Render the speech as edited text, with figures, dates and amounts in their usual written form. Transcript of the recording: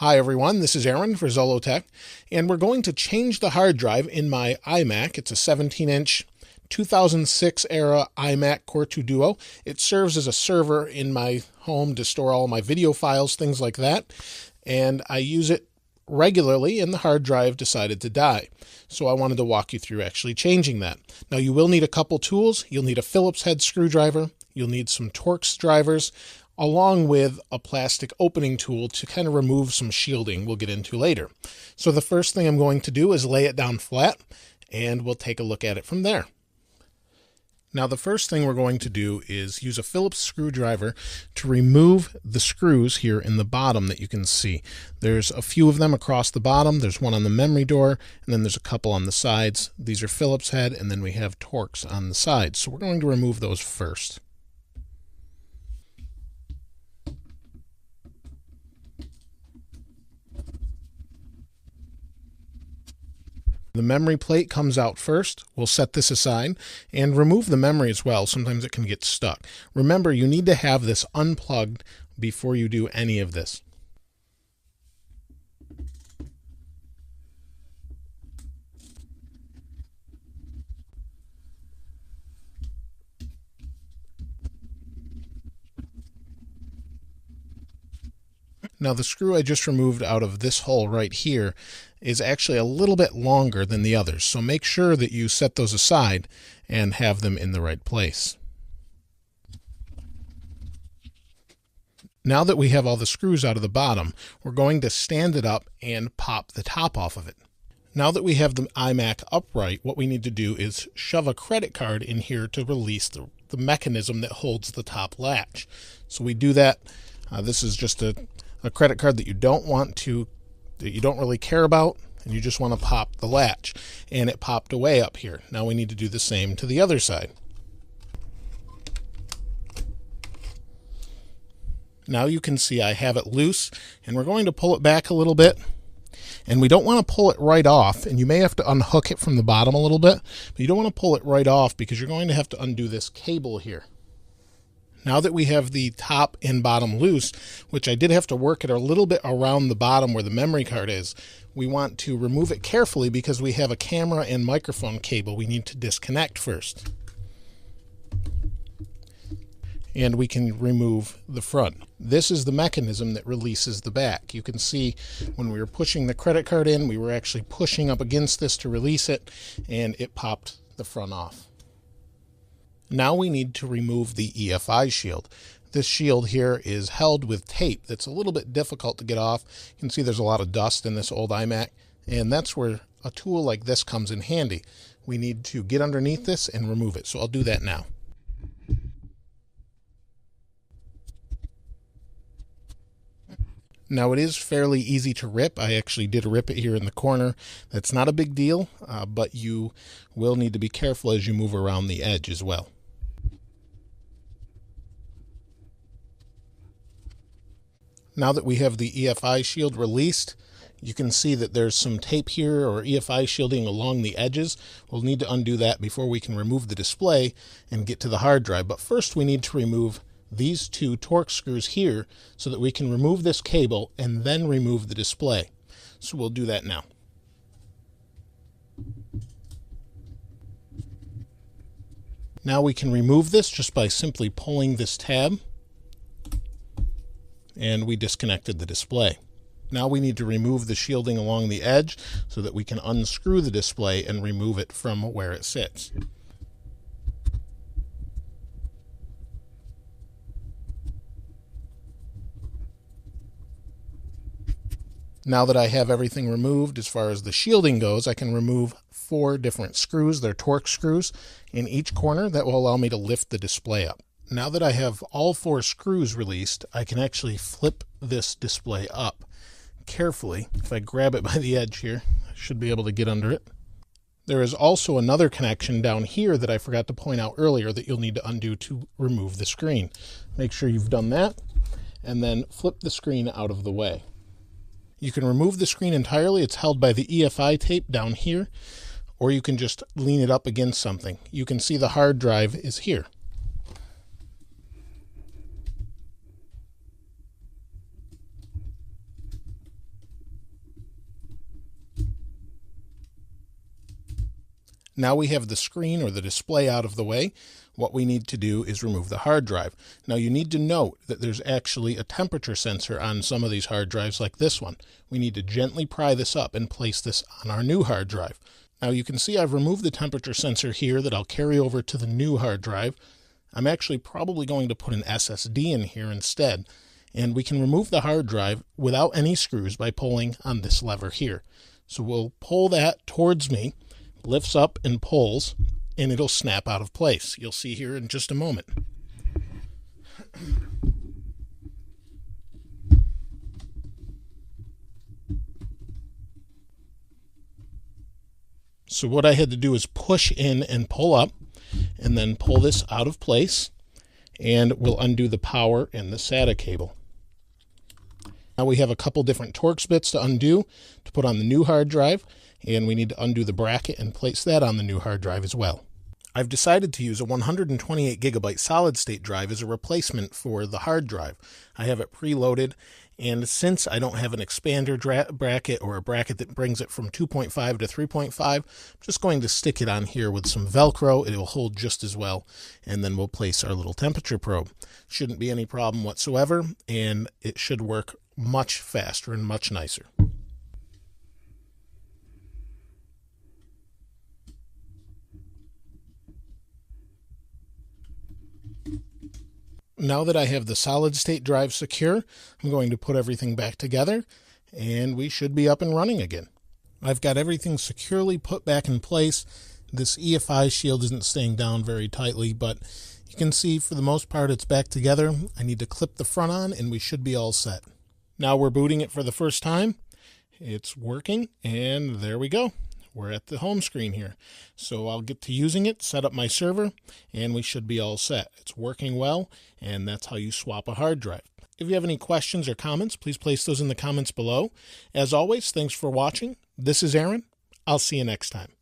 Hi everyone, this is Aaron for Zollotech, and we're going to change the hard drive in my iMac. It's a 17-inch 2006 era iMac Core 2 Duo. It serves as a server in my home to store all my video files, things like that, and I use it regularly, and the hard drive decided to die. So I wanted to walk you through actually changing that. Now you will need a couple tools. You'll need a Phillips head screwdriver. You'll need some Torx drivers, along with a plastic opening tool to kind of remove some shielding we'll get into later. So the first thing I'm going to do is lay it down flat, and we'll take a look at it from there. Now the first thing we're going to do is use a Phillips screwdriver to remove the screws here in the bottom that you can see. There's a few of them across the bottom. There's one on the memory door, and then there's a couple on the sides. These are Phillips head, and then we have Torx on the sides. So we're going to remove those first. The memory plate comes out first. We'll set this aside and remove the memory as well. Sometimes it can get stuck. Remember, you need to have this unplugged before you do any of this. Now the screw I just removed out of this hole right here is actually a little bit longer than the others, so make sure that you set those aside and have them in the right place. Now that we have all the screws out of the bottom, we're going to stand it up and pop the top off of it. Now that we have the iMac upright, what we need to do is shove a credit card in here to release the mechanism that holds the top latch. So we do that. This is just a credit card that you don't really care about, and you just want to pop the latch, and it popped away up here. Now we need to do the same to the other side. Now you can see I have it loose, and we're going to pull it back a little bit, and we don't want to pull it right off, and you may have to unhook it from the bottom a little bit, but you don't want to pull it right off because you're going to have to undo this cable here. Now that we have the top and bottom loose, which I did have to work it a little bit around the bottom where the memory card is, we want to remove it carefully because we have a camera and microphone cable we need to disconnect first. And we can remove the front. This is the mechanism that releases the back. You can see when we were pushing the credit card in, we were actually pushing up against this to release it, and it popped the front off. Now we need to remove the EFI shield. This shield here is held with tape that's a little bit difficult to get off. You can see there's a lot of dust in this old iMac, and that's where a tool like this comes in handy. We need to get underneath this and remove it, so I'll do that now. Now it is fairly easy to rip. I actually did rip it here in the corner. That's not a big deal, but you will need to be careful as you move around the edge as well. Now that we have the EFI shield released, you can see that there's some tape here or EFI shielding along the edges. We'll need to undo that before we can remove the display and get to the hard drive. But first we need to remove these two Torx screws here so that we can remove this cable and then remove the display. So we'll do that now. Now we can remove this just by simply pulling this tab, and we disconnected the display. Now we need to remove the shielding along the edge so that we can unscrew the display and remove it from where it sits. Now that I have everything removed as far as the shielding goes, I can remove 4 different screws. They're Torx screws in each corner that will allow me to lift the display up. Now that I have all 4 screws released, I can actually flip this display up carefully. If I grab it by the edge here, I should be able to get under it. There is also another connection down here that I forgot to point out earlier that you'll need to undo to remove the screen. Make sure you've done that, and then flip the screen out of the way. You can remove the screen entirely. It's held by the EFI tape down here, or you can just lean it up against something. You can see the hard drive is here. Now we have the screen or the display out of the way. What we need to do is remove the hard drive. Now you need to note that there's actually a temperature sensor on some of these hard drives like this one. We need to gently pry this up and place this on our new hard drive. Now you can see I've removed the temperature sensor here that I'll carry over to the new hard drive. I'm actually probably going to put an SSD in here instead. And we can remove the hard drive without any screws by pulling on this lever here. So we'll pull that towards me, lifts up and pulls, and it'll snap out of place. You'll see here in just a moment. So what I had to do is push in and pull up, and then pull this out of place, and we'll undo the power and the SATA cable. Now we have a couple different Torx bits to undo to put on the new hard drive, and we need to undo the bracket and place that on the new hard drive as well. I've decided to use a 128 gigabyte solid state drive as a replacement for the hard drive. I have it preloaded, and since I don't have an expander bracket or a bracket that brings it from 2.5 to 3.5, I'm just going to stick it on here with some Velcro. It will hold just as well, and then we'll place our little temperature probe. Shouldn't be any problem whatsoever, and it should work much faster and much nicer. Now that I have the solid state drive secure, I'm going to put everything back together, and we should be up and running again. I've got everything securely put back in place. This EFI shield isn't staying down very tightly, but you can see for the most part it's back together. I need to clip the front on, and we should be all set. Now we're booting it for the first time. It's working, and there we go. We're at the home screen here. So I'll get to using it, set up my server, and we should be all set. It's working well, and that's how you swap a hard drive. If you have any questions or comments, please place those in the comments below. As always, thanks for watching. This is Aaron. I'll see you next time.